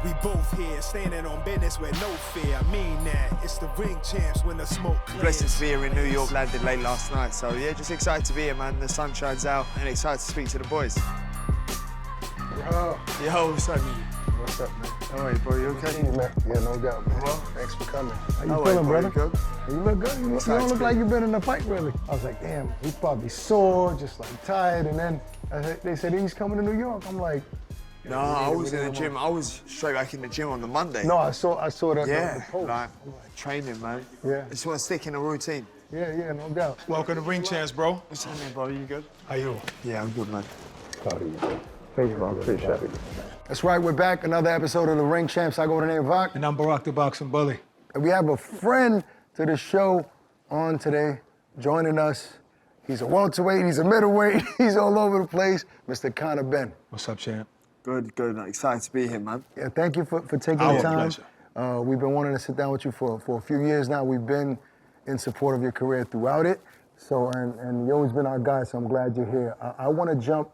We both here, standing on business with no fear. I mean that. It's the ring champs when the smoke clears. Blessed to be here in New York, landed late last night. So yeah, just excited to be here, man. The sun shines out and excited to speak to the boys. Yo, what's up? what's up, man? All right, bro, you okay? Yeah, man. Yeah, no doubt, man. Well, thanks for coming. How you all feeling, right, brother? Good? You look good. You don't look like you've been in a fight, really. I was like, damn, he's probably sore, just like tired. And then they said he's coming to New York. I'm like, no, I was in the gym. I was straight back in the gym on the Monday. no, I saw that. Yeah, the post. like training, man. Yeah. I just want to stick in a routine. Yeah, no doubt. Welcome to Ring Champs, bro. What's happening, bro? You good? How you? Yeah, I'm good, man. Proud of you. Thank you, bro. Appreciate it. That's right, we're back. Another episode of the Ring Champs. I go to name Eubank. And I'm Barak the Boxing Bully. And we have a friend to the show on today, joining us. He's a welterweight, he's a middleweight, he's all over the place, Mr. Conor Benn. What's up, champ? Good. Excited to be here, man. Yeah, thank you for taking Our the time. pleasure. We've been wanting to sit down with you for a few years now. We've been in support of your career throughout it. So, and you've always been our guy, so I'm glad you're here. I want to talk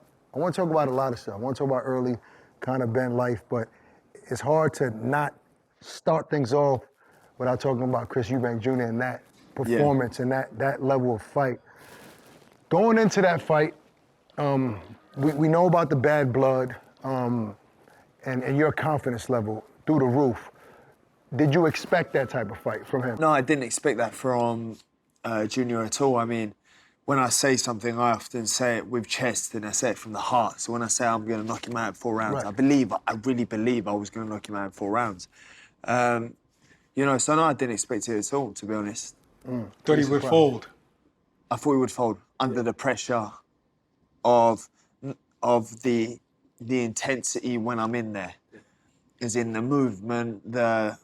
about a lot of stuff. I want to talk about early Conor Benn life, but it's hard to not start things off without talking about Chris Eubank Jr. and that performance and that level of fight. Going into that fight, we know about the bad blood and your confidence level through the roof. Did you expect that type of fight from him? No, I didn't expect that from Junior at all. I mean, when I say something, I often say it with chest and I say it from the heart. So when I say I'm going to knock him out in 4 rounds, Right. I really believe I was going to knock him out in 4 rounds. So no, I didn't expect it at all, to be honest. Thought he would fold. I thought he would fold under the pressure of the intensity when I'm in there. As in the movement, the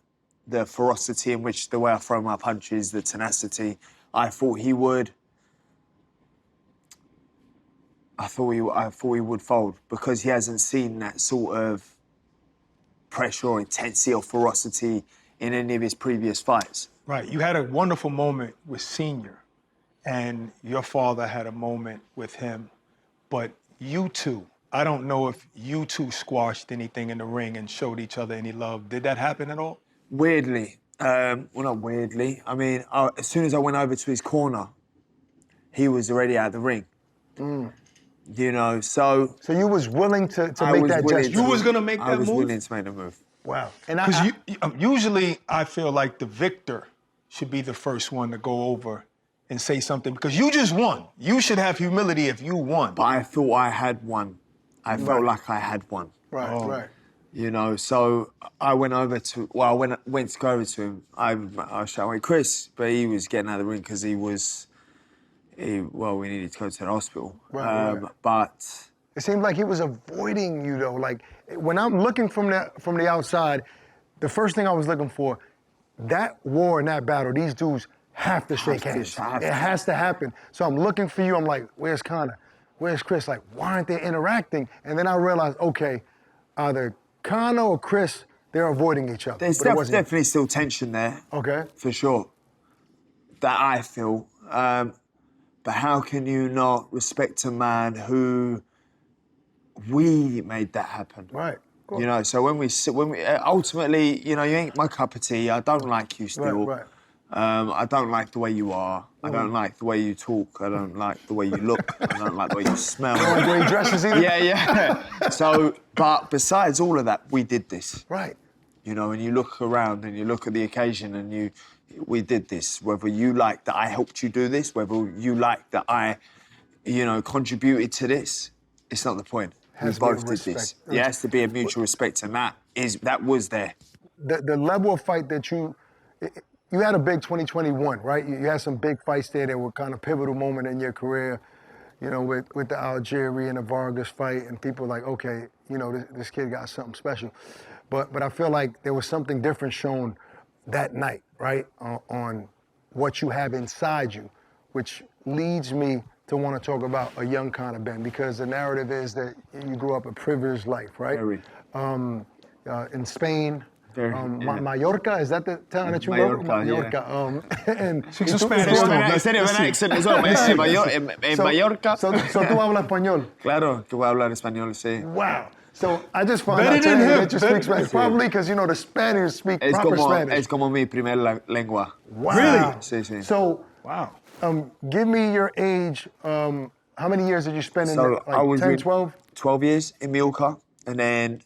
ferocity in which the way I throw my punches, the tenacity. I thought he would fold because he hasn't seen that sort of pressure or intensity or ferocity in any of his previous fights. Right, you had a wonderful moment with Senior, and your father had a moment with him, but you two, I don't know if you two squashed anything in the ring and showed each other any love. Did that happen at all? Weirdly, well, not weirdly. I mean, as soon as I went over to his corner, he was already out of the ring. So you was willing to make that gesture? You was gonna make that move? I was willing to make the move. Wow. Because usually I feel like the victor should be the first one to go over and say something, because you just won. You should have humility if you won. But I thought I had won. I felt like I had won. Right. So I went over to, went to go over to him. I was shouting, Chris, but he was getting out of the ring because we needed to go to the hospital. Right. But It seemed like he was avoiding you, though. Like, when I'm looking from the outside, the first thing I was looking for, that war and that battle, these dudes have to shake hands. It has to happen. So I'm looking for you. I'm like, where's Conor? Where's Chris? Like, why aren't they interacting? And then I realized, okay, either Conor or Chris, they're avoiding each other. there's definitely still tension there. Okay. For sure. That I feel. But how can you not respect a man who we made that happen? Right. Cool. So when we ultimately, you ain't my cup of tea. I don't like you still. Right. I don't like the way you are. I don't like the way you talk. I don't like the way you look. I don't like the way you smell. You don't like the way he dresses either? Yeah. So, but besides all of that, we did this. Right. And you look around and you look at the occasion and we did this. Whether you like that I helped you do this, whether you like that I, contributed to this, it's not the point. We both did this. There has to be a mutual respect, and that was there. The level of fight that you had a big 2021, right? You had some big fights there that were kind of pivotal moment in your career, with the Algeria and the Vargas fight, and people were like, okay, this kid got something special. But I feel like there was something different shown that night, right? On what you have inside you, which leads me to want to talk about a young Conor Benn, because the narrative is that you grew up a privileged life, right? Very. In Spain. Very, Mallorca, is that the town that you grew up? Mallorca. And Speak some Spanish. Sería un accent as well. En Mallorca. So tú hablas español? Claro, que voy a hablar español, sí. Wow. So I just found Better out than today him. that you Better speak Spanish. than him. Probably because, you know, the Spaniards speak Es proper como, Spanish. es como mi primer lengua. Wow. Really? Sí, sí. So, Wow. give me your age. How many years did you spend in So there? I was 10, in 12? 12 years in Mallorca, and then,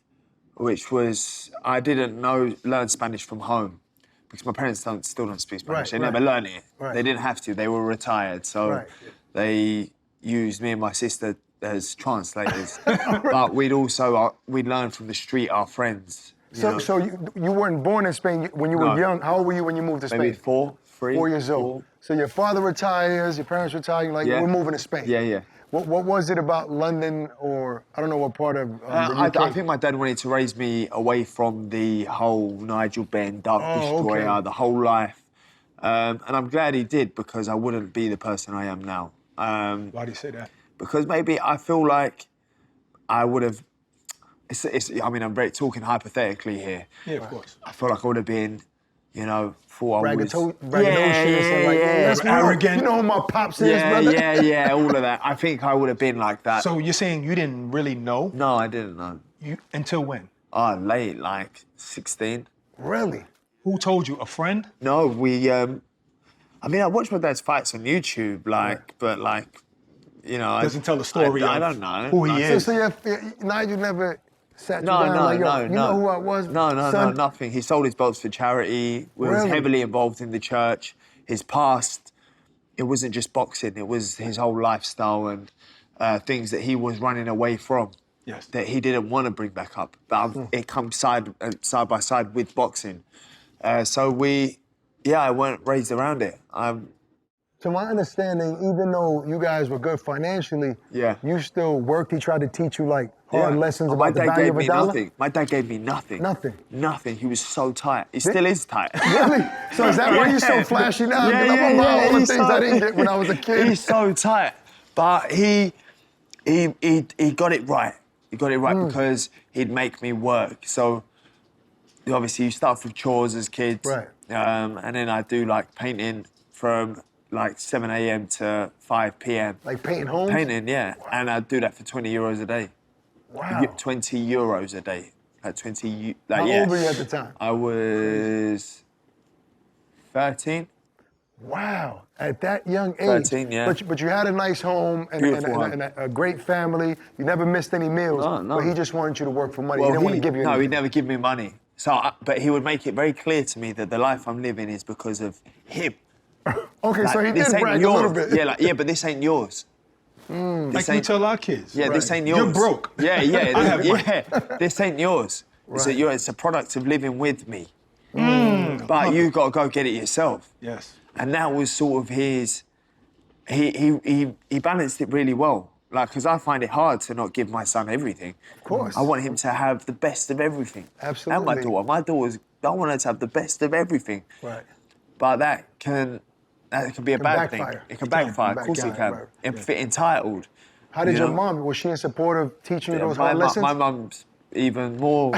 which was, I didn't learn Spanish from home because my parents still don't speak Spanish. Right, They never right. learned it. Right. They didn't have to. They were retired, so Right. they used me and my sister as translators. But we'd learn from the street, our friends. So you weren't born in Spain when you were No. young. How old were you when you moved to Spain? Maybe 3. 4 years old. 4. So your father retires, your parents retire, you're like, Yeah. we're moving to Spain. Yeah, yeah. What was it about London, or I don't know what part of the UK? I think my dad wanted to raise me away from the whole Nigel Benn, Dark Destroyer, okay. the whole life. And I'm glad he did, because I wouldn't be the person I am now. Why do you say that? Because maybe I feel like I would have. I mean, I'm talking hypothetically here. Yeah, of course. I feel like I would have been, thought I was. Braggadocious and like, yeah, let's arrogant. You know who my pops is, brother? yeah, all of that. I think I would have been like that. So you're saying you didn't really know? No, I didn't know. Until when? Oh, late, like 16. Really? Who told you? A friend? No, I watched my dad's fights on YouTube, but Doesn't tell the story I of don't know. who he is. So Nigel never sat you No, down no, like, yo, no, you no. know who I was? No, son? nothing. He sold his belts for charity, was Really? heavily involved in the church. His past, it wasn't just boxing, it was his whole lifestyle and things that he was running away from. Yes. That he didn't want to bring back up. But it comes side by side with boxing. I weren't raised around it. To my understanding, even though you guys were good financially, Yeah. you still worked. He tried to teach you like hard lessons about the My dad value gave of a me dollar. nothing. My dad gave me nothing. Nothing? Nothing. He was so tight. He still is tight. Really? So is that why you're so flashy now? Because I'm gonna buy all the he's things I didn't get when I was a kid. He's so tight. But he got it right. He got it right because he'd make me work. So obviously you start with chores as kids. Right. And then I do like painting from like 7 a.m. to 5 p.m. Like painting homes? Painting, yeah. Wow. And I do that for 20 euros a day. Wow. 20 euros a day. Like 20, like, How yeah. old were you at the time? I was 13. Wow. At that young age. 13, yeah. But you had a nice home and a great family. You never missed any meals. No. But he just wanted you to work for money. He didn't want to give you anything. No, he'd never give me money. But he would make it very clear to me that the life I'm living is because of him. Okay, Like, so he this did ain't brag yours. a little bit. Yeah, but this ain't yours. Like we tell our kids. Yeah, this ain't yours. You're broke. Yeah, I have money. This ain't yours. Right. It's a product of living with me. But you got to go get it yourself. Yes. And that was sort of his. He balanced it really well. Like, because I find it hard to not give my son everything. Of course. I want him to have the best of everything. Absolutely. And my daughter's. I want her to have the best of everything. Right. But that can be a bad backfire. thing. It can backfire. Of course it can. Right. It fit entitled. How did you your know? mom, was she in support of teaching you those my, hard lessons? My mum's even more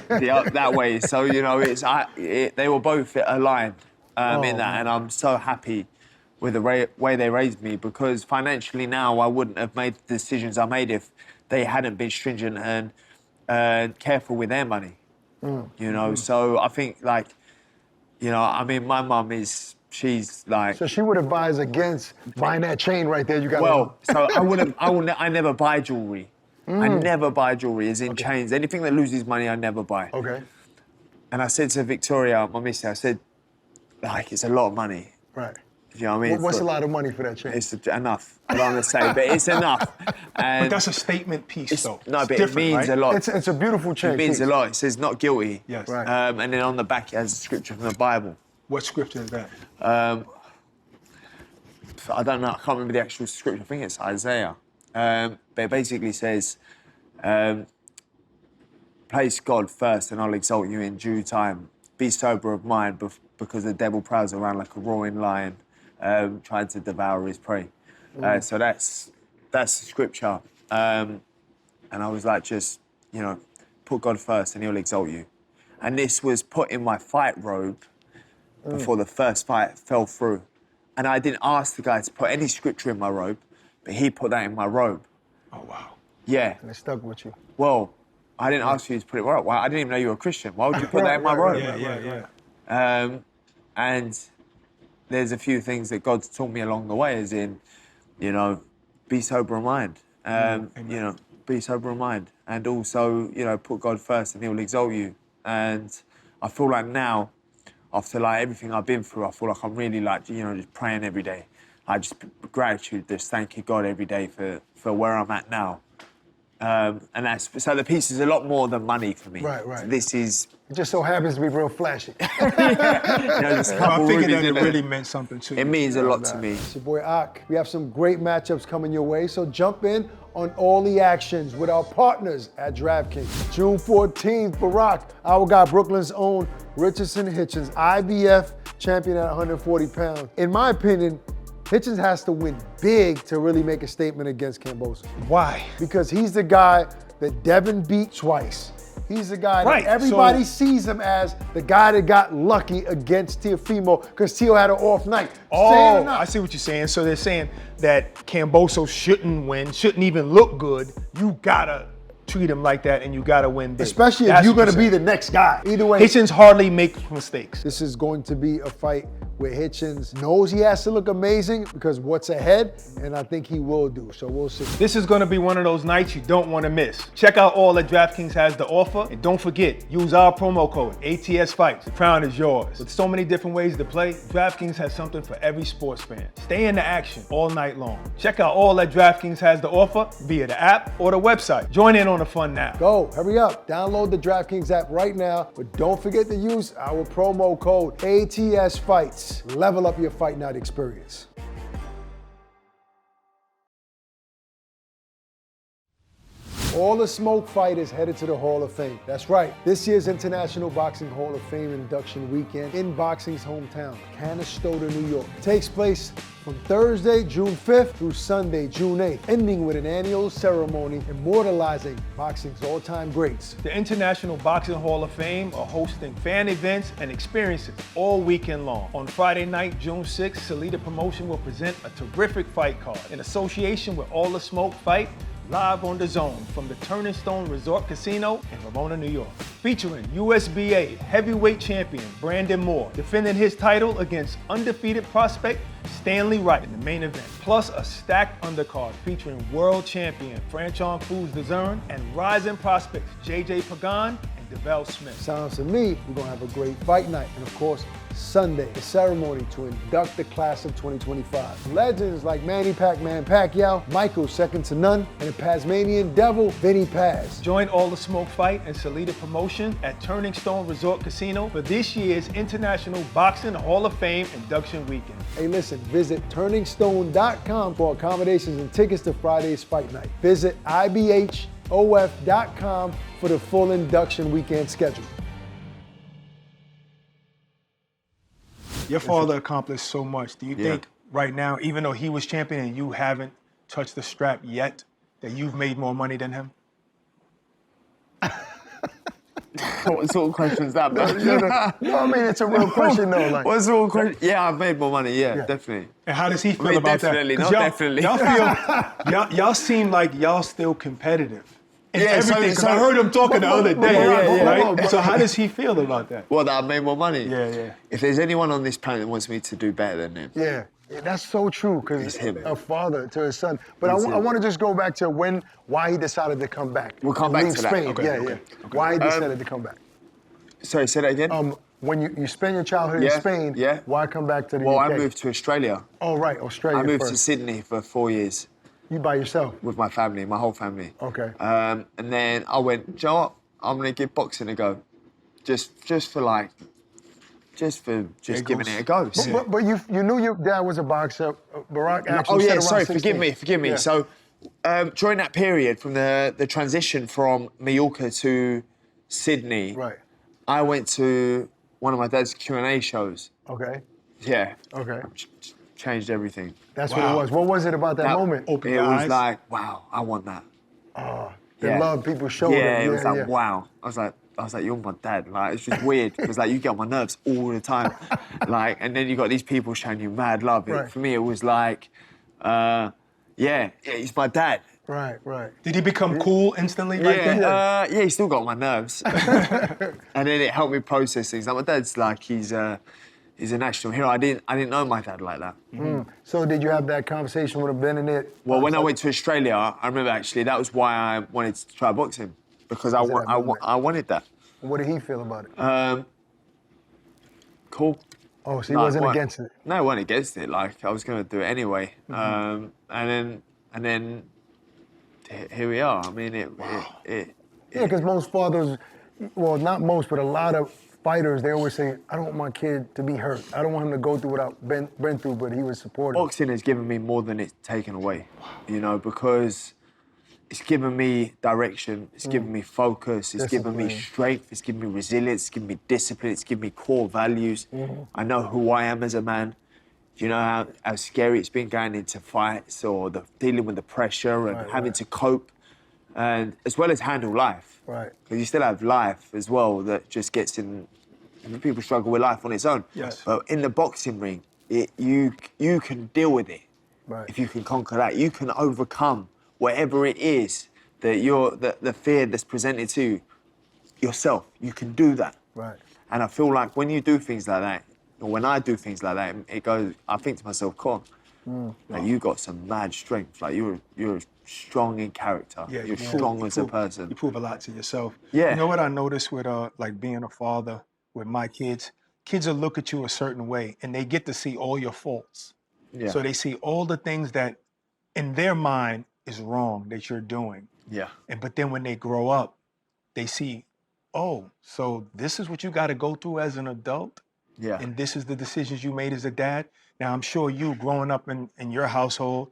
that way. So, they were both aligned in that. And I'm so happy with the way they raised me, because financially now I wouldn't have made the decisions I made if they hadn't been stringent and careful with their money. So I think my mum she's like. So she would advise against buying that chain right there. You got. Well, so I never buy jewelry. I never buy jewelry, as in chains. Anything that loses money, I never buy. Okay. And I said to Victoria, my missus, I said, like, it's a lot of money. Right. You know what I mean? What's a lot of money for that chain? It's enough. I don't want to say, but it's enough. And But that's a statement piece, though. no, It's but it different, means right? a lot. It's a beautiful chain. It means piece. a lot. It says not guilty. Yes. Right. And then on the back it has a scripture from the Bible. What scripture is that? I don't know. I can't remember the actual scripture. I think it's Isaiah. But it basically says, place God first and I'll exalt you in due time. Be sober of mind because the devil prowls around like a roaring lion, trying to devour his prey. So that's the scripture. And I was like, just, put God first and he'll exalt you. And this was put in my fight robe before the first fight fell through. And I didn't ask the guy to put any scripture in my robe, but he put that in my robe. Oh, wow. Yeah. And it stuck with you. Well, I didn't ask you to put it right. Why? I didn't even know you were a Christian. Why would you put that in my robe? Yeah. And there's a few things that God's taught me along the way, as in, you know, be sober in mind. You know, be sober in mind. And also, you know, put God first and he'll exalt you. And I feel like now, after like everything I've been through, I feel like I'm really like, you know, just praying every day. I just gratitude, just thanking God every day for where I'm at now. And that's, so the peace is a lot more than money for me. Right. This is... It just so happens to be real flashy. You know, just a Well, couple I figured rubies that it in there. really meant something to you. It means a lot to me. It's your boy Ak. We have some great matchups coming your way, so jump in on all the actions with our partners at DraftKings. June 14th, Barak, our guy, Brooklyn's own Richardson Hitchens, IBF champion at 140 pounds. In my opinion, Hitchens has to win big to really make a statement against Kambosos. Why? Because he's the guy that Devin beat twice. He's the guy that everybody sees him as the guy that got lucky against Teofimo because Teo had an off night. Oh, I see what you're saying. So they're saying that Kambosos shouldn't win, shouldn't even look good. You gotta treat him like that and you gotta win big. Especially if you're gonna be the next guy. Either way. Hitchens hardly makes mistakes. This is going to be a fight where Hitchens knows he has to look amazing because what's ahead, and I think he will do, so we'll see. This is gonna be one of those nights you don't wanna miss. Check out all that DraftKings has to offer, and don't forget, use our promo code, ATS Fights. The crown is yours. With so many different ways to play, DraftKings has something for every sports fan. Stay in the action all night long. Check out all that DraftKings has to offer via the app or the website. Join in on the fun now. Go, hurry up, download the DraftKings app right now, but don't forget to use our promo code ATS Fights. Level up your fight night experience. All the Smoke Fight is headed to the Hall of Fame. That's right, this year's International Boxing Hall of Fame induction weekend in boxing's hometown, Canastota, New York. It takes place from Thursday, June 5th through Sunday, June 8th, ending with an annual ceremony immortalizing boxing's all-time greats. The International Boxing Hall of Fame are hosting fan events and experiences all weekend long. On Friday night, June 6th, Salida Promotion will present a terrific fight card in association with All the Smoke Fight, live on the Zone from the Turning Stone Resort Casino in Ramona, New York. Featuring USBA heavyweight champion Brandon Moore, defending his title against undefeated prospect Stanley Wright in the main event. Plus a stacked undercard featuring world champion Franchon Fools-Dezern and rising prospects JJ Pagan and DeVell Smith. Sounds to me, we're gonna have a great fight night. And of course, Sunday, the ceremony to induct the class of 2025. Legends like Manny Pacquiao, Michael second to none, and the Tasmanian Devil, Vinny Paz. Join All the Smoke Fight and Salida Promotion at Turning Stone Resort Casino for this year's International Boxing Hall of Fame induction weekend. Hey listen, visit turningstone.com for accommodations and tickets to Friday's fight night. Visit ibhof.com for the full induction weekend schedule. Your father accomplished so much. Do you think right now, even though he was champion and you haven't touched the strap yet, that you've made more money than him? What sort of question is that, man? No, I mean, it's a real question though. Like, What sort of question? Yeah, I've made more money, definitely. And how does he feel I mean, about definitely, that? 'Cause not definitely. Y'all seem like y'all still competitive. And Yeah, everything, because I heard him talking the other day, yeah. right? So how does he feel about that? Well, that I've made more money? Yeah. If there's anyone on this planet that wants me to do better than him, yeah, that's so true because It's him. a father to his son. But I want to just go back to why he decided to come back. We'll come back Leave to that. Spain. Okay, Yeah. Why he decided to come back. Sorry, say that again? When you spend your childhood in Spain, why come back to the Well, UK? I moved to Australia. Oh, right, Australia I moved first. to Sydney for 4 years You by yourself? with my family, my whole family. Okay. And then I went, do you know what? I'm going to give boxing a go. Just for giving it a go. But you knew your dad was a boxer. Barak actually Oh said yeah, around sorry, 16. forgive me. Yeah. So during that period, from the transition from Mallorca to Sydney, Right. I went to one of my dad's Q&A shows. Okay. Yeah. Okay. Changed everything. That's what it was. What was it about that moment? Open It your was eyes. like, wow, I want that. The love people showed Yeah, him. it was like, wow. I was like, you're my dad. Like, it's just weird because like you get on my nerves all the time. Like, and then you got these people showing you mad love. Right. For me, it was like, he's my dad. Right, right. Did he become cool instantly right then? Yeah, he still got my nerves. And then it helped me process things. Like my dad's like, he's a national hero. I didn't know my dad like that. So did you have that conversation with him then and there? Well, when I went to Australia, I remember actually that was why I wanted to try boxing, because I wanted that. What did he feel about it? Cool. Oh, so he wasn't against it. No, I wasn't against it. Like I was going to do it anyway. And then here we are. I mean, Yeah, because most fathers, well, not most, but a lot of fighters, they always say, I don't want my kid to be hurt. I don't want him to go through what I've been through, but he was supportive. Boxing has given me more than it's taken away, you know, because it's given me direction, it's given me focus, it's given me strength, it's given me resilience, it's given me discipline, it's given me core values. I know who I am as a man. You know how scary it's been going into fights or dealing with the pressure and having to cope, and as well as handle life. Right. Because you still have life as well that just gets in. People struggle with life on its own. Yes. But in the boxing ring, you can deal with it. Right. If you can conquer that, you can overcome whatever it is that the fear that's presented to you yourself. You can do that. Right. And I feel like when you do things like that, or when I do things like that, it goes. I think to myself, Con, like you got some mad strength. Like you're strong in character. Yeah, you're strong as a person. You prove a lot to yourself. Yeah. You know what I noticed with like being a father with my kids? Kids will look at you a certain way and they get to see all your faults. Yeah. So they see all the things that in their mind is wrong that you're doing. Yeah. But then when they grow up, they see, oh, so this is what you got to go through as an adult? Yeah. And this is the decisions you made as a dad? Now, I'm sure you growing up in your household,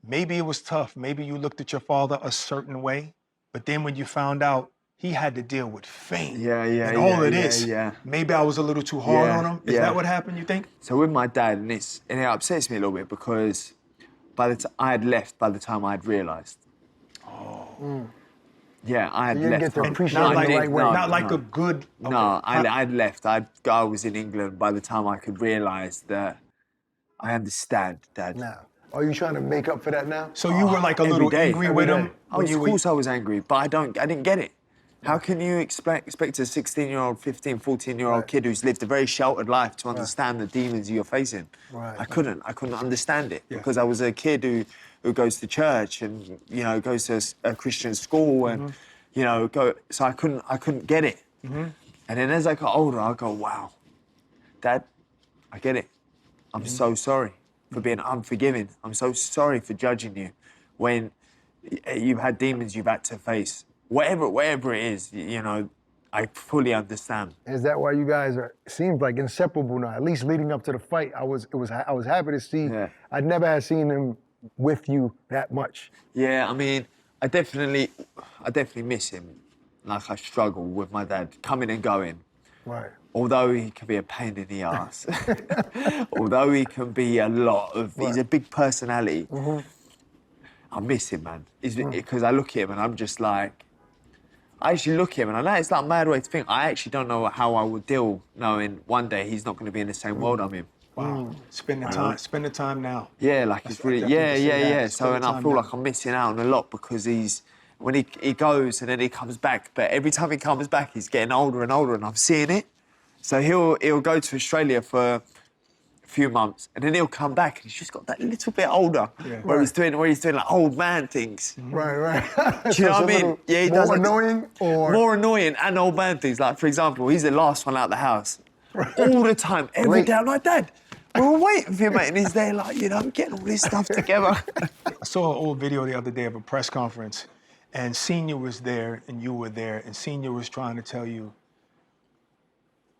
maybe it was tough. Maybe you looked at your father a certain way, but then when you found out he had to deal with fame and all of this, maybe I was a little too hard on him. Is that what happened, you think? So with my dad, and it upsets me a little bit because I had left by the time I had realised. Oh. Yeah, I had You didn't left. get to appreciate Not it like, the right way. not like a good... Okay. No, I'd left. I was in England by the time I could realise that I understand, Dad. Now, are you trying to make up for that now? So you were like a little angry with him? Of course I was angry, but I didn't get it. How can you expect a 16-year-old, 15, 14-year-old kid who's lived a very sheltered life to understand the demons you're facing? Right. I couldn't understand it because I was a kid who goes to church and, you know, goes to a Christian school and, you know, so I couldn't get it. And then as I got older, I go, wow, Dad, I get it. I'm so sorry for being unforgiving. I'm so sorry for judging you when you've had demons you've had to face. Whatever it is, you know, I fully understand. Is that why you guys seems like inseparable now? At least leading up to the fight, I was happy to see. Yeah. I never had seen him with you that much. Yeah, I mean, I definitely miss him. Like I struggle with my dad coming and going. Right. Although he can be a pain in the ass, although he can be a lot of, he's a big personality. I miss him, man. Because I look at him and I'm just like, I actually look at him and I know it's like a mad way to think. I actually don't know how I would deal knowing one day he's not going to be in the same world I'm in. Wow. Spend the time now. Yeah, like it's really, So, and I feel like I'm missing out on a lot because when he goes and then he comes back, but every time he comes back, he's getting older and older and I'm seeing it. So he'll go to Australia for a few months and then he'll come back and he's just got that little bit older where he's doing like old man things. Right. Do you know what I mean? Yeah, he does. More annoying or? More annoying and old man things. Like, for example, he's the last one out the house. All the time, every day. I'm like, Dad, we were waiting for you, mate. And he's there like, you know, getting all this stuff together. I saw an old video the other day of a press conference and Senior was there and you were there and Senior was trying to tell you,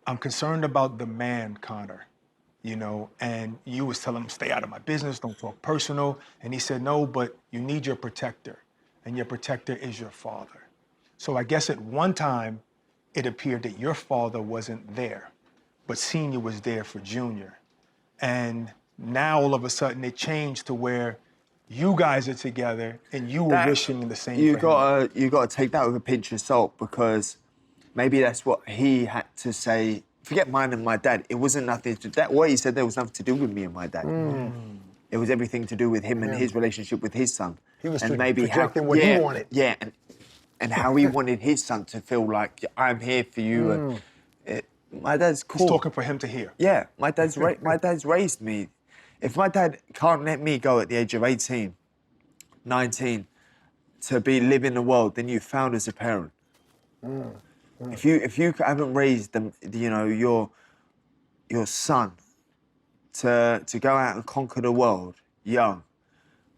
I'm concerned about the man, Conor, you know, and you was telling him, stay out of my business, don't talk personal. And he said, no, but you need your protector and your protector is your father. So I guess at one time it appeared that your father wasn't there, but Senior was there for Junior. And now all of a sudden it changed to where you guys are together and you were wishing the same you for him. You gotta take that with a pinch of salt because maybe that's what he had to say. Forget mine and my dad. It wasn't nothing to that. What he said there was nothing to do with me and my dad. It was everything to do with him and his relationship with his son. He was and projecting what he wanted. Yeah, and how he wanted his son to feel like, I'm here for you. And my dad's cool. He's talking for him to hear. Yeah, my dad's raised me. If my dad can't let me go at the age of 18, 19, to live in the world, then you failed as a parent. If you haven't raised them, your son to go out and conquer the world young,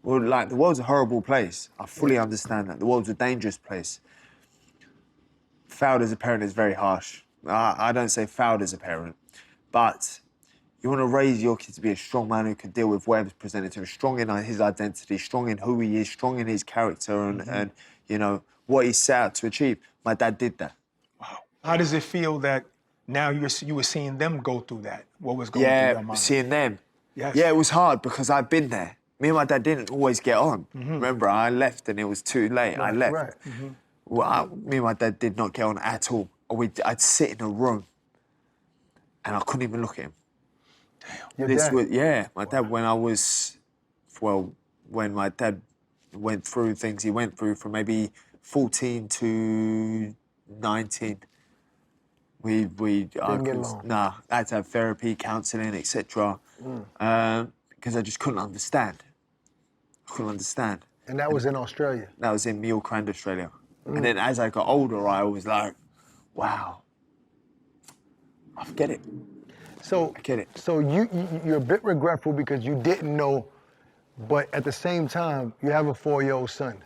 well, like, the world's a horrible place. I fully understand that. The world's a dangerous place. Failed as a parent is very harsh. I don't say failed as a parent, but you want to raise your kid to be a strong man who can deal with whatever's presented to him, strong in his identity, strong in who he is, strong in his character, and what he set out to achieve. My dad did that. Wow. How does it feel that now you were seeing them go through that? What was going through your mind? Yeah, seeing them. Yes. Yeah, it was hard because I've been there. Me and my dad didn't always get on. Remember, I left and it was too late. I left. Right. Well, me and my dad did not get on at all. I'd sit in a room and I couldn't even look at him. Your dad? My dad, when my dad went through things he went through from maybe 14 to 19, we Didn't get along. Nah, I had to have therapy, counselling, etc. Because I just couldn't understand. And that was in Australia? That was in Auckland, Australia. And then as I got older, I was like, wow, I get it. So, I get it. So you're a bit regretful because you didn't know, but at the same time, you have a 4-year-old son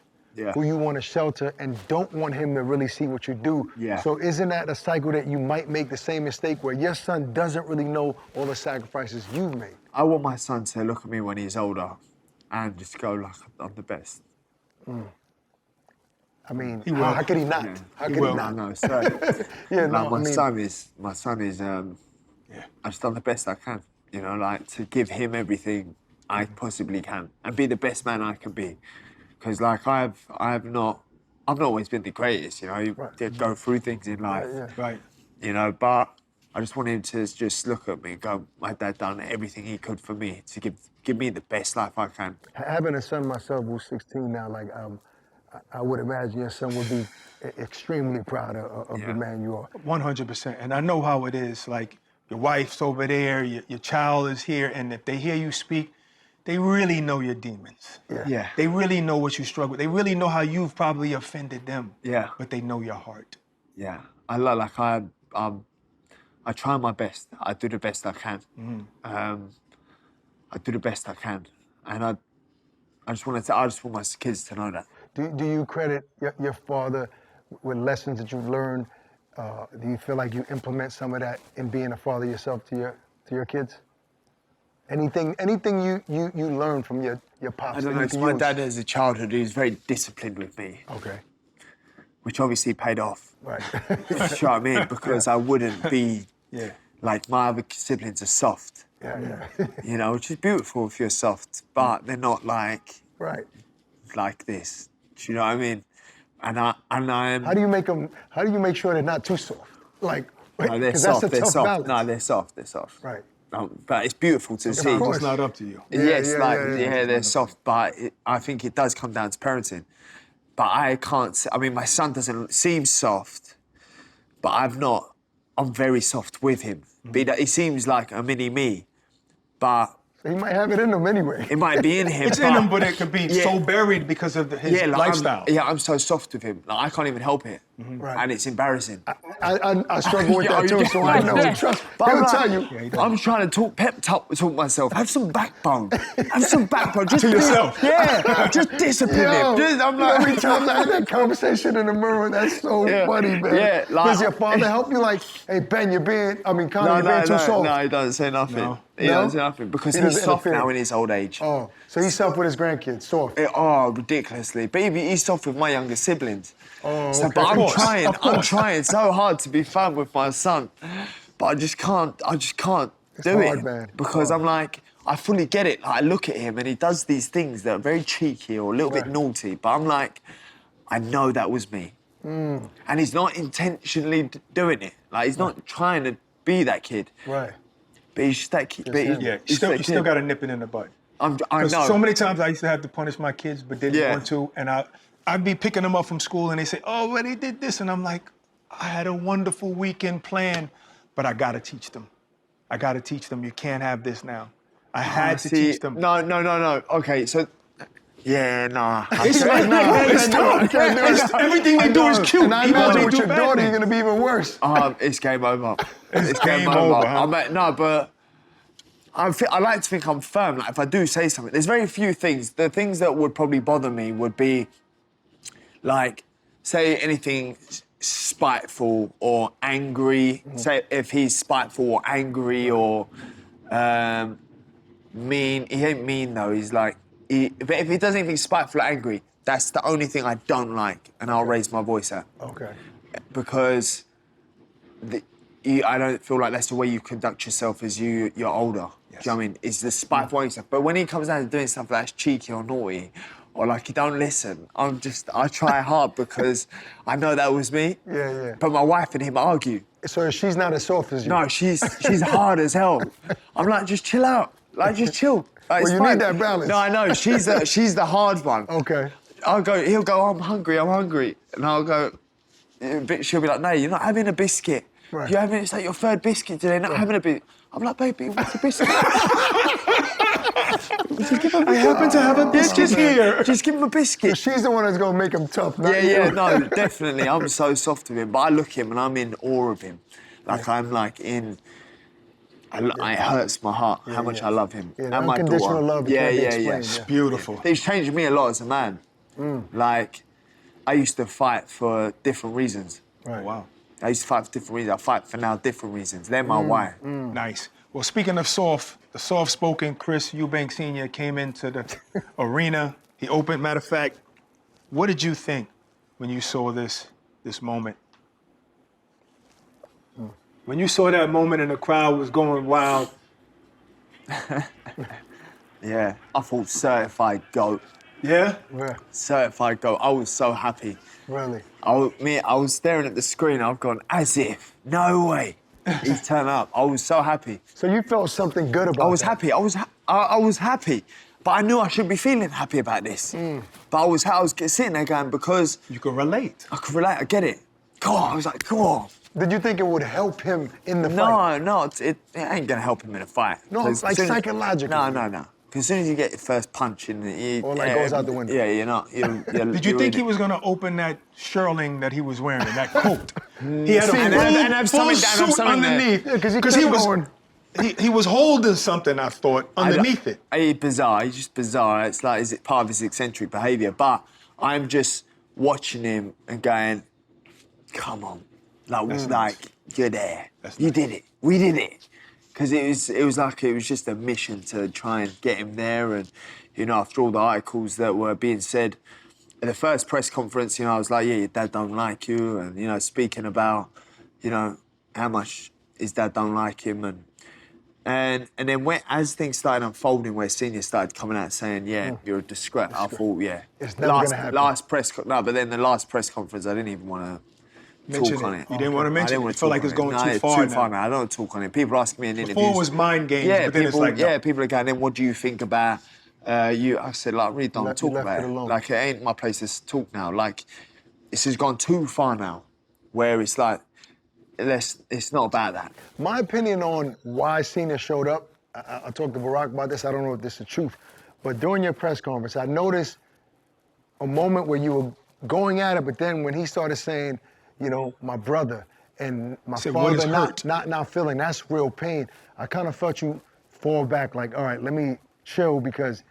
who you want to shelter and don't want him to really see what you do. Yeah. So isn't that a cycle that you might make the same mistake where your son doesn't really know all the sacrifices you've made? I want my son to look at me when he's older and just go like, I'm the best. I mean, how could he not? Yeah. How could he not? No, sorry. My son is, I've just done the best I can, to give him everything I possibly can and be the best man I can be. Because, I've not always been the greatest, You go through things in life. Right. But I just want him to just look at me and go, my dad done everything he could for me to give me the best life I can. Having a son myself who's 16 now, I would imagine your son would be extremely proud of the man you are. 100%. And I know how it is. Like, your wife's over there, your child is here, and if they hear you speak, they really know your demons. Yeah. They really know what you struggle with. They really know how you've probably offended them. Yeah. But they know your heart. Yeah. I try my best. I do the best I can. I do the best I can. And I just want my kids to know that. Do you credit your father with lessons that you've learned? Do you feel like you implement some of that in being a father yourself to your kids? Anything you learned from your pops? I don't know. My dad as a childhood, he was very disciplined with me. Okay. Which obviously paid off. Right. You know what I mean? Because I wouldn't be like my other siblings are soft. Yeah. Which is beautiful if you're soft, but they're not like this. Do you know what I mean? And I am. How do you make sure they're not too soft? No, they're soft. That's a tough balance. No, they're soft. Right. But it's beautiful to see. It's not up to you. They're soft, but I think it does come down to parenting. But I can't. I mean, my son doesn't seem soft, but I'm very soft with him. He seems like a mini me, but he might have it in him anyway. It might be in him. It's in him, but it could be so buried because of his lifestyle. I'm so soft with him. I can't even help it. Right. And it's embarrassing. I struggle with that too, so I know. Trust me. He'll tell you. I'm trying to talk myself. Have some backbone. Just to yourself. Just discipline him. Every time I had that conversation in the mirror, that's so funny, man. Yeah, does your father help you? Like, hey, Ben, Conor, you're being too soft. No, he doesn't say nothing. No? He doesn't say nothing because he's soft now in his old age. Oh, so he's soft with his grandkids, soft. Ridiculously. But he's soft with my younger siblings. Oh, so, okay. but I'm trying so hard to be fun with my son, but I just can't do it, man. Because I'm like, I fully get it. Like, I look at him and he does these things that are very cheeky or a little bit naughty, but I'm like, I know that was me. And he's not intentionally doing it. Like, he's not trying to be that kid. Right. But he's just that kid. You still got to nip it in the bud. I Because know. so many times I used to have to punish my kids, but didn't Yeah. want to, and I'd be picking them up from school, and they say, "Oh, well, they did this," and I'm like, "I had a wonderful weekend plan, but I got to teach them. I got to teach them. You can't have this now. I had to teach them." No. Okay, so. Yeah, nah. It's like, it's tough. Everything we do is cute. And I even when imagine they with do your bad daughter, things. you're gonna be even worse. It's game over. It's game over, huh? No, but I like to think I'm firm. Like if I do say something, there's very few things. The things that would probably bother me would be, like, say anything spiteful or angry. Say if he's spiteful or angry or mean. He ain't mean though. He's like, if he does anything spiteful or angry, that's the only thing I don't like, and I'll raise my voice at. Okay. Because I don't feel like that's the way you conduct yourself as you're older. Yes. Do you know what I mean? It's the spiteful stuff. But when he comes down to doing stuff that's cheeky or naughty, or like he don't listen, I try hard because I know that was me. Yeah. But my wife and him argue. So she's not as soft as you. No, she's hard as hell. I'm like, just chill out. Like, just chill. Like, Well, it's you fine. need that balance. No, I know. She's the hard one. Okay. He'll go, I'm hungry. And I'll go, she'll be like, no, you're not having a biscuit. Right. You're having, it's like your third biscuit today, not having a biscuit. I'm like, baby, what's a biscuit? I happen to have a biscuit here. Just give him a biscuit. She's the one that's gonna make him tough, not you. Yeah, no, definitely. I'm so soft with him. But I look at him and I'm in awe of him. Like, I'm like in... It hurts my heart how much I love him. Yeah, and my unconditional daughter. love, it can't be explained, yeah. Beautiful. He's changed me a lot as a man. Like, I used to fight for different reasons. Right. Wow. I used to fight for different reasons. I fight for now different reasons. They're my why. Nice. Well, speaking of soft, the soft-spoken Chris Eubank Sr. came into the arena. He opened. Matter of fact, what did you think when you saw this moment? When you saw that moment and the crowd was going wild. Yeah, I thought certified GOAT. Yeah? Yeah, Certified GOAT. I was so happy. really. I was staring at the screen. I've gone, as if, no way. He's turned up. I was so happy. So you felt something good about I was that. happy. I was happy. But I knew I shouldn't be feeling happy about this. But I was sitting there going, because You could relate. I could relate, I get it. Go on. I was like, go on. Did you think it would help him in the fight? No, it ain't gonna help him in a fight. No, 'Cause like as soon as- psychologically. No. Because as soon as you get your first punch in the... Or like goes out the window. Yeah, you're not... Did you think he was going to open that shirling that he was wearing, that coat? He had And have full something down, have suit something there. underneath. Yeah, 'cause he he kept was going. he was holding something, I thought, underneath it. He's bizarre. He's just bizarre. It's like, is it part of his eccentric behaviour? But I'm just watching him and going, come on. Like, you're there. You did it. We did it. Because it was just a mission to try and get him there. And, after all the articles that were being said at the first press conference, I was like, yeah, your dad don't like you. And, speaking about, how much his dad don't like him. And then as things started unfolding, where Senior started coming out saying, yeah, you're a disgrace, I thought, yeah. It's never gonna happen. But then the last press conference, I didn't even want to Mention talk on it. it. You didn't want to mention it? You felt like it's going too it's far too far now. now. I don't want to talk on it. People ask me in interviews. Before it was mind games, Yeah, but then it's like, no. people are going, then what do you think about you? I said, like, I really don't want to You talk left about it it. alone. Like, it ain't my place to talk now. Like, this has gone too far now, where it's like, it's not about that. My opinion on why Cena showed up, I talked to Barak about this, I don't know if this is the truth, but during your press conference, I noticed a moment where you were going at it, but then when he started saying, my brother and my Said, "What is father hurt?" not feeling, that's real pain. I kind of felt you fall back like, all right, let me chill because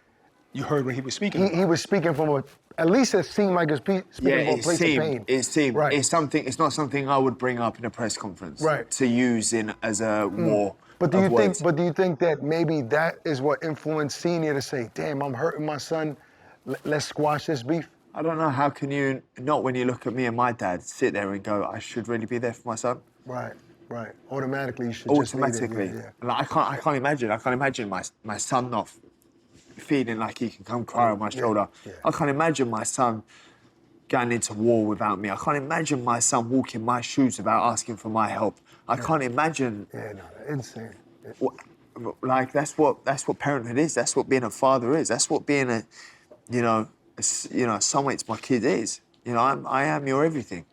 You heard what he was speaking about. he was speaking from at least it seemed like he was speaking from a place of pain. It seemed. Right. It's not something I would bring up in a press conference. Right. To use as a war. But do of you words. think that maybe that is what influenced Senior to say, damn, I'm hurting my son, let's squash this beef? I don't know, how can you, not when you look at me and my dad, sit there and go, I should really be there for my son? Right. Automatically, you should Automatically. just leave it. Yeah. Like, I can't imagine my son not feeling like he can come cry on my shoulder. Yeah. I can't imagine my son going into war without me. I can't imagine my son walking my shoes without asking for my help. I can't imagine... Yeah, no, insane. like that's what parenthood is. That's what being a father is. That's what being a soulmate to my kid is. You know, I am your everything.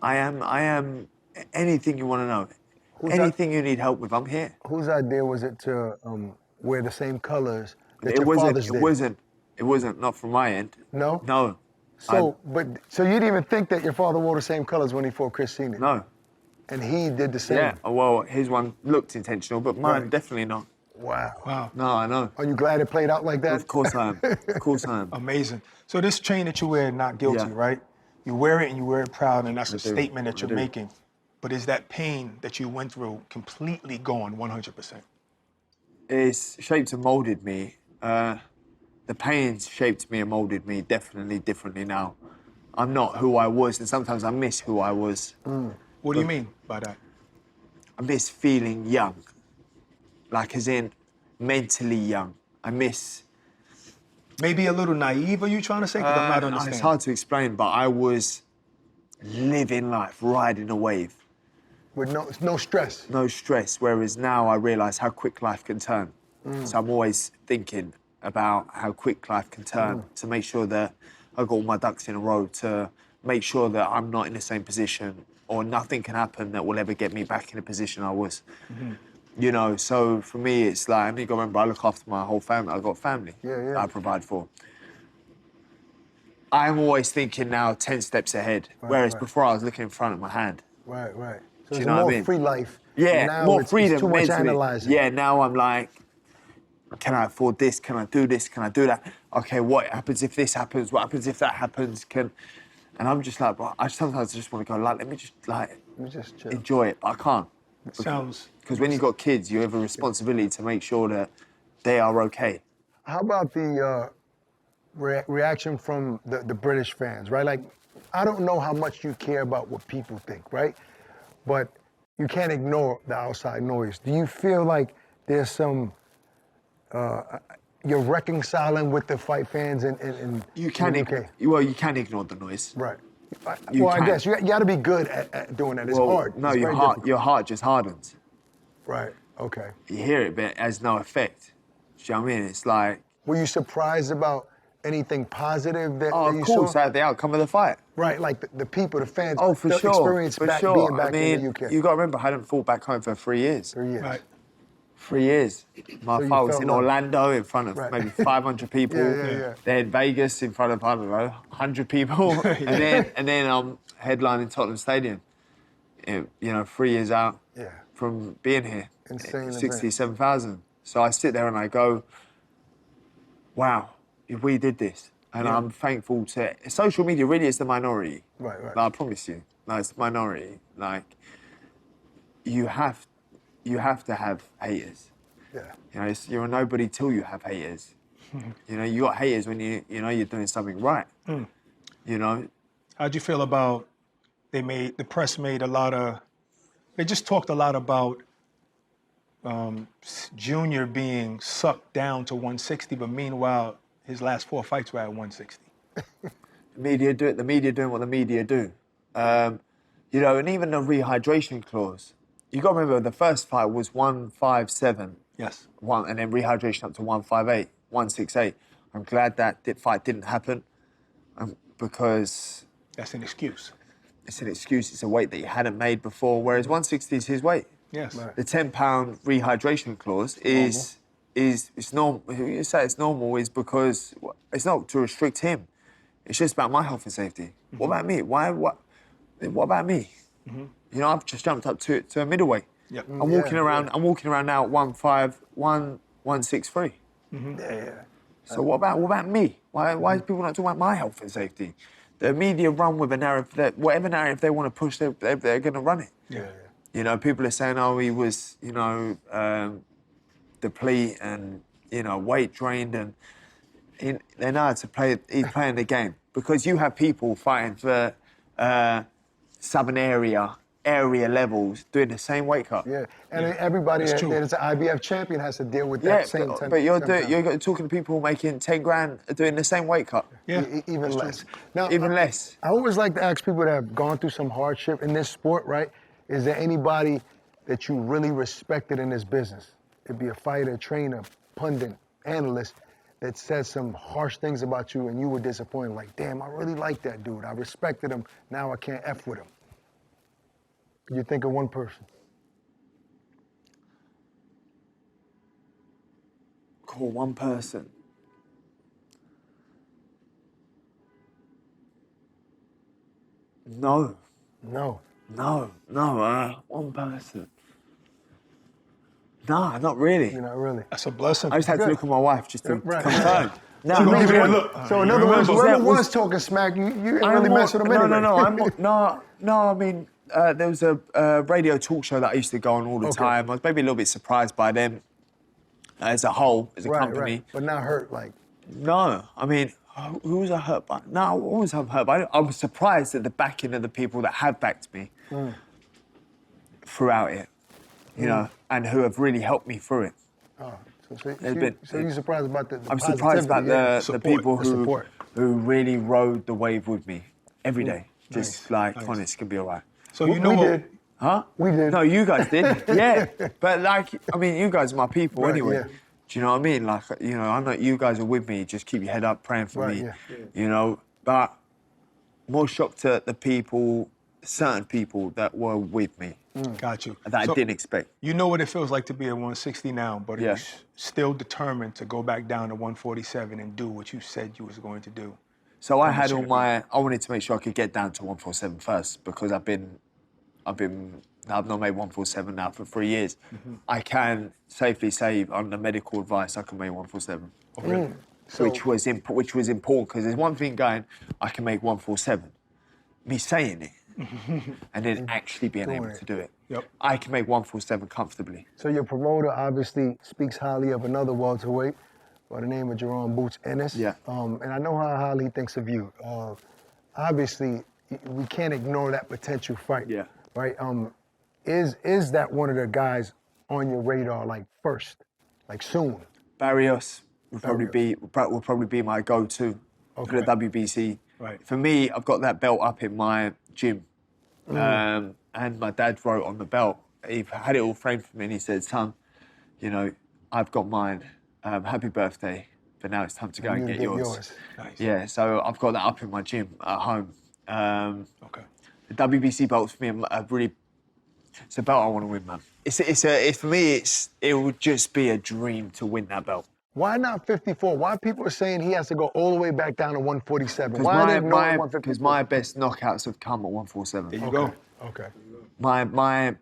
I am anything you want to know. Anything you need help with, I'm here. Whose idea was it to wear the same colors that It your fathers did? It wasn't, not from my end. No? No. So you didn't even think that your father wore the same colors when he fought Chris Sr.? No. And he did the same? Yeah, well, his one looked intentional, but mine definitely not. Wow. No, I know. Are you glad it played out like that? Of course I am. Of course I am. Amazing. So this chain that you wear, not guilty, right? You wear it and you wear it proud, and that's a statement that you're making. But is that pain that you went through completely gone 100%? It's shaped and molded me. The pain's shaped me and molded me definitely differently now. I'm not who I was, and sometimes I miss who I was. What do you mean by that? I miss feeling young, like as in mentally young. I miss... Maybe a little naive, are you trying to say? Because I'm not understanding. It's hard to explain, but I was living life, riding a wave. With no stress? No stress, whereas now I realise how quick life can turn. So I'm always thinking about how quick life can turn to make sure that I've got all my ducks in a row, to make sure that I'm not in the same position or nothing can happen that will ever get me back in the position I was. You know, so for me, it's like, I need to remember, I look after my whole family. I've got family that I provide for. I'm always thinking now 10 steps ahead, whereas before I was looking in front of my hand. Right. So Do it's you a know more what I mean? free life. Yeah, now more it's freedom too much mentally. analyzing. Yeah, now I'm like, can I afford this? Can I do this? Can I do that? Okay, what happens if this happens? What happens if that happens? And I'm just like, well, I sometimes just want to go, like, let me just chill. enjoy it, but I can't. Because when you've got kids, you have a responsibility to make sure that they are okay. How about the reaction from the British fans, right? Like, I don't know how much you care about what people think, right? But you can't ignore the outside noise. Do you feel like there's some, you're reconciling with the fight fans in you can you can ignore the noise. Right. I guess you got to be good at doing that. It's hard. No, it's your heart just hardens. Right. Okay. You hear it, but it has no effect. Do you know what I mean? It's like... Were you surprised about anything positive that, that you saw? Of course, the outcome of the fight. Right, like the people, the fans, for the sure, experience for being back in the UK. You got to remember, I hadn't fought back home for 3 years. 3 years. Right. 3 years. My fight was in Orlando in front of maybe 500 people. Then Vegas in front of, I don't know, 100 people. and then I'm headlining Tottenham Stadium. 3 years out from being here. Insane. 67,000. So I sit there and I go, wow, we did this. And I'm thankful to... Social media really is the minority. Right. Like, I promise you. Like, it's the minority. Like, you have to have haters. Yeah. You know, you're a nobody till you have haters. You know, you got haters when you know you're doing something right. You know? How'd you feel about the press made a lot of... They just talked a lot about Junior being sucked down to 160, but meanwhile, his last 4 fights were at 160. The media doing what the media do. You know, and even the rehydration clause. You got to remember, the first fight was 157. Yes. And then rehydration up to 158, 168. I'm glad that fight didn't happen because... That's an excuse. It's an excuse. It's a weight that he hadn't made before, whereas 160 is his weight. Yes. Right. The 10-pound rehydration clause is normal. You say it's normal is because it's not to restrict him. It's just about my health and safety. What about me? What about me? You know, I've just jumped up to a middleweight. Yep. I'm walking around now at 163. So what about me? Why is people not talking about my health and safety? The media run with a narrative that whatever narrative they want to push, they're going to run it. Yeah. You know, people are saying, oh, he was, deplete and, weight drained, and they know how to play. He's playing the game because you have people fighting for southern area levels doing the same weight cut. Yeah, and everybody that's an IBF champion has to deal with that same time. But you're talking to people making 10 grand doing the same weight cut. Yeah, even less. Now, even less. I always like to ask people that have gone through some hardship in this sport, right? Is there anybody that you really respected in this business? it'd be a fighter, trainer, pundit, analyst that said some harsh things about you and you were disappointed, like, damn, I really like that dude. I respected him, now I can't F with him. Could you think of one person? Call one person. No. No. One person. No, not really. You're not really. That's a blessing. I just had to look at my wife just to Right. confirm. No, She gonna give you that so- look. So in You other words, remember? whoever That was talking smack, you didn't I'm really more- mess with him anyway. I mean, there was a radio talk show that I used to go on all the Okay. time. I was maybe a little bit surprised by them as a whole, as a company. Right. But not hurt, like. No, I mean, who was I hurt by? No, I wasn't hurt by. I was surprised at the backing of the people that have backed me throughout it, you know, and who have really helped me through it. So you're surprised about the I'm surprised about the Support, people the support. who really rode the wave with me every day. Just like, Nice. Con, it's gonna be all right. So you know we what? did. Huh? We did. No, you guys did. Yeah. But like, I mean, you guys are my people Right, anyway. yeah. Do you know what I mean? Like, you know, I know you guys are with me. Just keep your head up, praying for Right, me. yeah. You know, but more shocked at the people, certain people that were with me Got you. that I So didn't expect. You know what it feels like to be at 160 now, but Yeah. you're still determined to go back down to 147 and do what you said you was going to do. So I I'm a had all champion. I wanted to make sure I could get down to 147 first because I've not made 147 now for 3 years. I can safely say under medical advice I can make 147. Which was important because there's one thing going, I can make 147. Me saying it and then actually being able it. to do it. Yep. I can make 147 comfortably. So your promoter obviously speaks highly of another welterweight by the name of Jerome Boots Ennis. Yeah. And I know how highly he thinks of you. Obviously, we can't ignore that potential fight. Yeah. Right. Is that one of the guys on your radar, like first, like soon? Barrios will probably be my go-to for the WBC. Right. For me, I've got that belt up in my gym, and my dad wrote on the belt. He had it all framed for me, and he said, "Son, you know, I've got mine. Happy birthday! But now it's time to go and get yours." Nice. Yeah, so I've got that up in my gym at home. Okay. The WBC belt's for me it's a belt I want to win, man. For me, it would just be a dream to win that belt. Why not 54? Why people are saying he has to go all the way back down to 147? Why are they ignoring 154? Because my best knockouts have come at 147. There you go. Okay. My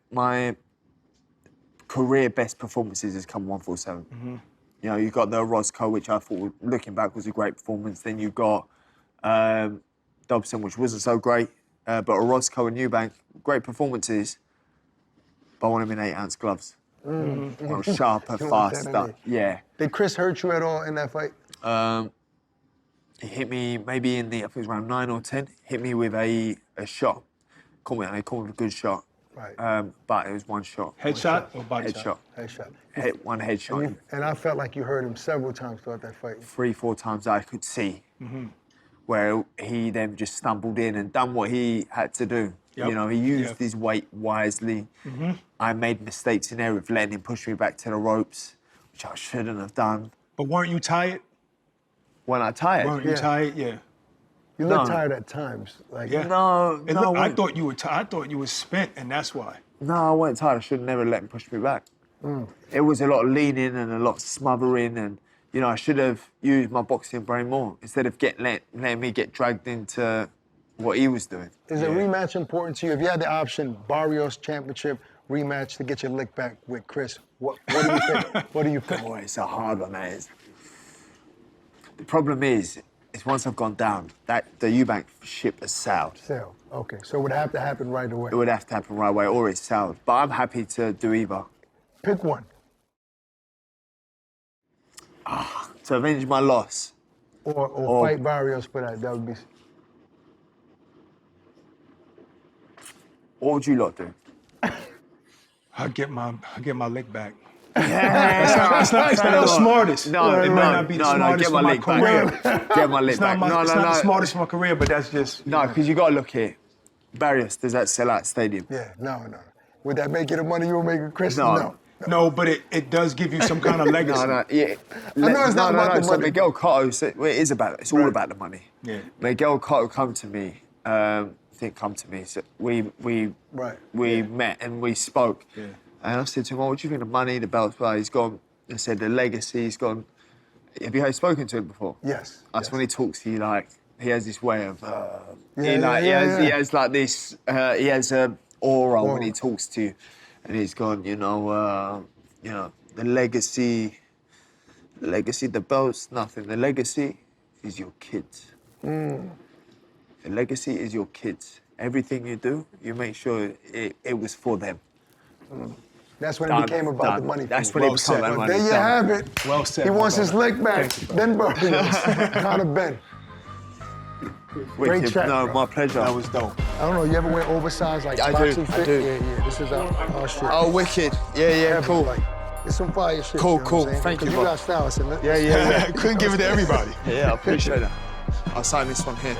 career best performances has come 147. You know, you got the Roscoe, which I thought, looking back, was a great performance. Then you got Dobson, which wasn't so great. But Roscoe and Eubank, great performances. But I want them in 8-ounce gloves. Sharper, You want that in faster. it. Yeah. Did Chris hurt you at all in that fight? He hit me maybe I think it was around 9 or 10. Hit me with a shot. They called it a good shot. Right. But it was one shot. Headshot or body Headshot. shot? Headshot. One headshot. And I felt like you hurt him several times throughout that fight. 3-4 times I could see where he then just stumbled in and done what he had to do. Yep. You know, he used Yep. his weight wisely. I made mistakes in there with letting him push me back to the ropes, which I shouldn't have done. But weren't you tired? When I tired? Weren't you Yeah. tired? Yeah. You look No. tired at times. Like, Yeah. No, It no, looked- I I wasn't. thought you were tired. I thought you were spent, and that's why. No, I wasn't tired. I should have never let him push me back. It was a lot of leaning and a lot of smothering, and you know, I should have used my boxing brain more instead of letting me get dragged into what he was doing. Is a rematch important to you? If you had the option, Barrios Championship rematch to get your lick back with Chris, what do you think? What do you think? Boy, it's a hard one, that is. The problem is once I've gone down, that the Eubank ship has sailed. Sale. Okay, so it would have to happen right away. It would have to happen right away, or it's sailed. But I'm happy to do either. Pick one. To avenge my loss. Or fight Barrios for that. That would be. What would you lot do? I get my lick back. Yeah. It's not the smartest. No, it no, might not be the no, smartest get for my my leg career. back. Get my leg It's not, back. it's not the smartest for my career, but that's just No, because you got to look here. Barrios, does that sell out stadium? Yeah, no. Would that make you the money you were making, Chris? No. No, but it does give you some kind of legacy. No, yeah. I know it's not about the So money. Miguel Cotto said, well, it is about it. It's all about the money. Yeah. Miguel Cotto come to me. Didn't come to me. So we met and we spoke. Yeah. And I said to him, "Oh, what do you think of the money, the belts?" Well, he's gone. I said the legacy. He's gone. Have you spoken to him before? Yes. That's when he talks to you like he has this way of. He has like this. He has a aura when he talks to you, and he's gone. The legacy, the belts, nothing. The legacy is your kids. The legacy is your kids. Everything you do, you make sure it was for them. That's when it became about the money. That's when it became about money. There you have it. Well said. He wants his leg back. Then Burritos. Conor Benn. Great chat. No, bro. my pleasure. That was dope. I don't know, you ever wear oversized like I boxing do, fit? I do. Yeah. This is our shit. Oh, wicked. Yeah, cool. Like, it's some fire shit. Cool, you know cool. what I'm saying? Thank you, 'Cause bro. you got style. I said, Yeah. Couldn't give it to everybody. Yeah, I appreciate that. I'll sign this one here.